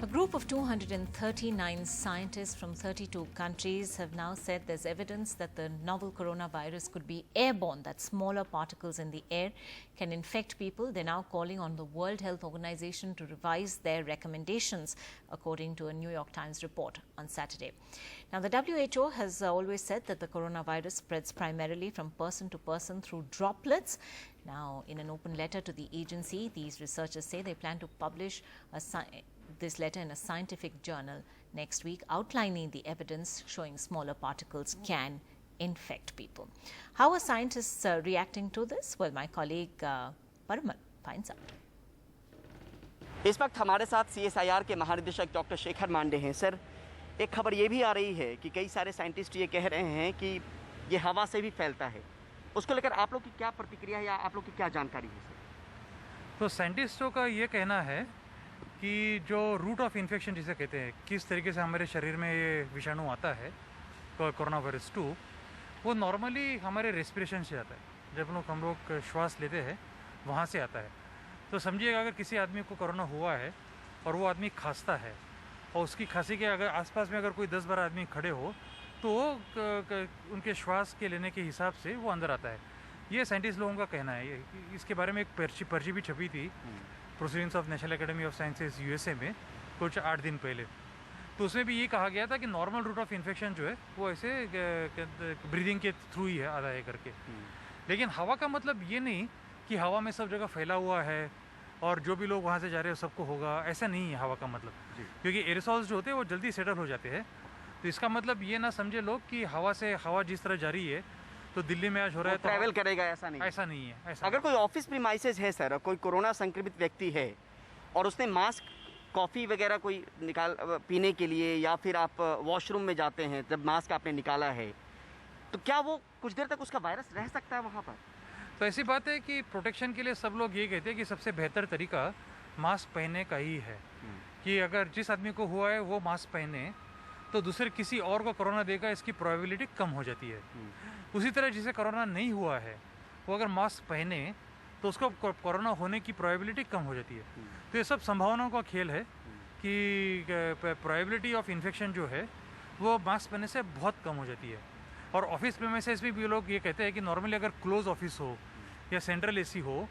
A group of 239 scientists from 32 countries have now said there's evidence that the novel coronavirus could be airborne, that smaller particles in the air can infect people. They're now calling on the World Health Organization to revise their recommendations, according to a New York Times report on Saturday. Now, the WHO has always said that the coronavirus spreads primarily from person to person through droplets. Now, in an open letter to the agency, these researchers say they plan to publish this letter in a scientific journal next week, outlining the evidence showing smaller particles can infect people. How are scientists reacting to this? Well, my colleague Paramal finds out. इस वक्त हमारे साथ CSIR के महानिदेशक doctor Shekhar Mande हैं। Sir, एक खबर ये भी आ रही है कि कई सारे साइंटिस्ट ये कह रहे हैं कि ये हवा से भी फैलता है। उसको लेकर आप लोग की क्या प्रतिक्रिया है या आप लोग की क्या जानकारी है सर? तो साइंटिस्टों का ये कहना है कि जो रूट ऑफ इन्फेक्शन जिसे कहते हैं, किस तरीके से हमारे शरीर में ये विषाणु आता है कोरोना वायरस 2, वो नॉर्मली हमारे रेस्पिरेशन से आता है। जब हम लोग श्वास लेते हैं वहाँ से आता है। तो समझिएगा अगर किसी आदमी को कोरोना हुआ है और वो आदमी खांसता है और उसकी खांसी के अगर आसपास में अगर कोई 10-12 आदमी खड़े हो तो उनके श्वास के लेने के हिसाब से वो अंदर आता है। ये साइंटिस्ट लोगों का कहना है। इसके बारे में एक पर्ची भी छपी थी proceedings of national academy of sciences USA में कुछ 8 दिन पहले। तो उसमें भी ये कहा गया था कि नॉर्मल रूट ऑफ इन्फेक्शन जो है वो ऐसे ब्रीदिंग के थ्रू ही है, आधा है करके। लेकिन हवा का मतलब ये नहीं कि हवा में सब जगह फैला हुआ है और जो भी लोग वहाँ से जा रहे हैं सबको होगा, ऐसा नहीं है हवा का मतलब। क्योंकि एरोसॉल्स जो होते हैं वो जल्दी सेटल हो जाते हैं। तो इसका मतलब ये ना समझे लोग कि हवा जिस तरह जा रही है तो दिल्ली में आज हो रहा है तो ट्रैवल करेगा, ऐसा नहीं है। ऐसा अगर कोई ऑफिस प्रीमाइसेस है सर, कोई कोरोना संक्रमित व्यक्ति है और उसने मास्क, कॉफ़ी वगैरह कोई पीने के लिए, या फिर आप वॉशरूम में जाते हैं जब मास्क आपने निकाला है, तो क्या वो कुछ देर तक उसका वायरस रह सकता है वहाँ पर? तो ऐसी बात है कि प्रोटेक्शन के लिए सब लोग ये कहते हैं कि सबसे बेहतर तरीका मास्क पहनने का ही है। कि अगर जिस आदमी को हुआ है वो मास्क पहने तो दूसरे किसी और को कोरोना देगा, इसकी प्रोबेबिलिटी कम हो जाती है। उसी तरह जिसे कोरोना नहीं हुआ है वो अगर मास्क पहने तो उसको कोरोना होने की प्रोबेबिलिटी कम हो जाती है। तो ये सब संभावनाओं का खेल है कि प्रोबेबिलिटी ऑफ इन्फेक्शन जो है वो मास्क पहनने से बहुत कम हो जाती है। और ऑफिस प्रीमाइसेस में भी लोग ये कहते हैं कि नॉर्मली अगर क्लोज ऑफिस हो या सेंट्रल AC हो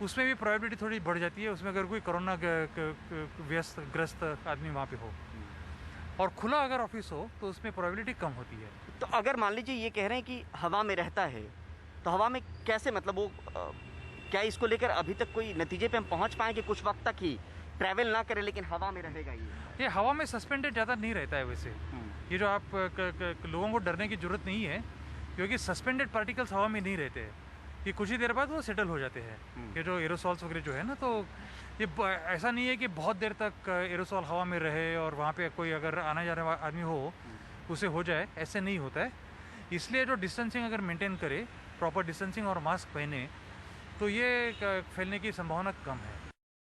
उसमें भी प्रोबेबिलिटी थोड़ी बढ़ जाती है, उसमें अगर कोई कोरोना ग्रस्त आदमी वहाँ पे हो। और खुला अगर ऑफिस हो तो उसमें प्रोबेबिलिटी कम होती है। तो अगर मान लीजिए ये कह रहे हैं कि हवा में रहता है, तो हवा में कैसे, मतलब वो क्या इसको लेकर अभी तक कोई नतीजे पे हम पहुंच पाए कि कुछ वक्त तक ही ट्रैवल ना करे लेकिन हवा में रहेगा? ये हवा में सस्पेंडेड ज़्यादा नहीं रहता है वैसे। ये जो आप लोगों को डरने की जरूरत नहीं है, क्योंकि सस्पेंडेड पार्टिकल्स हवा में नहीं रहते हैं। ये कुछ ही देर बाद वो सेटल हो जाते हैं। ये जो एरोसॉल्स वगैरह जो है ना, तो ये ऐसा नहीं है कि बहुत देर तक एरोसॉल हवा में रहे और वहाँ पे कोई अगर आने जाने वाला आदमी हो उसे हो जाए, ऐसे नहीं होता है। इसलिए जो डिस्टेंसिंग अगर मेंटेन करे, प्रॉपर डिस्टेंसिंग और मास्क पहने, तो ये फैलने की संभावना कम है।